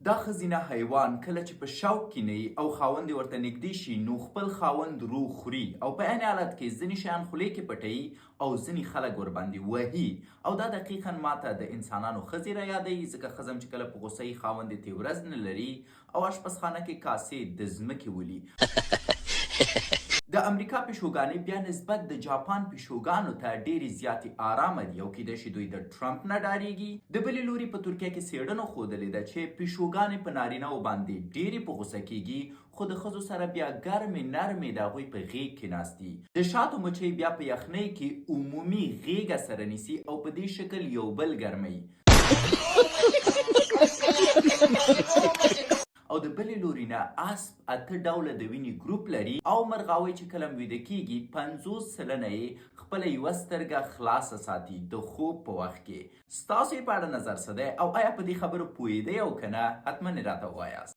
دا ښځینه حیوان کله چې په شوق کې نه او خاوند یې ورته نږدې شي نو خپل خاوند روغ خوري او په عین حالت کې ځینې شیان خولې کې پټوي او ځینې خلک ورباندې وهي او دا دقیقا ماته د انسانانو ښځې را یادوي ځکه ښځه چې کله په غوسه وي خاوند یې تېورز نه لري او اشپزخانه کې کاسې د ځمکې ولي. د امریکا پیشوګانې بیا نسبت د جاپان پیشوګانو ته ډېرې زیاتې آرامه دي او کیدای شي دوی د ټرمپ نه ډارېږي. د بلې لوري په ترکیه کې څېړنو ښودلې ده چې پیشوګانې په نارینهو باندې ډېرې په غوسه کېږي خو د ښځو سره بیا ګرمې نرمې د هغوی په غېږ کې ناستي. د شاتو مچۍ بیا په یخنۍ کې عمومي غېږه سره نیسي او په دې شکل یو بل ګرموي. او د بلې لوري نه اسب 8 ډوله د وینې ګروپ لري او مرغاوۍ چې کله ویده کېږي 50% یې خپله یوه سترګه خلاصه ساتي د خوب په وخت کې. ستاسو یې په اړه نظر څه دی او آیا په دې خبرو پوهېدئ او که نه حتما یې راته ووایاست.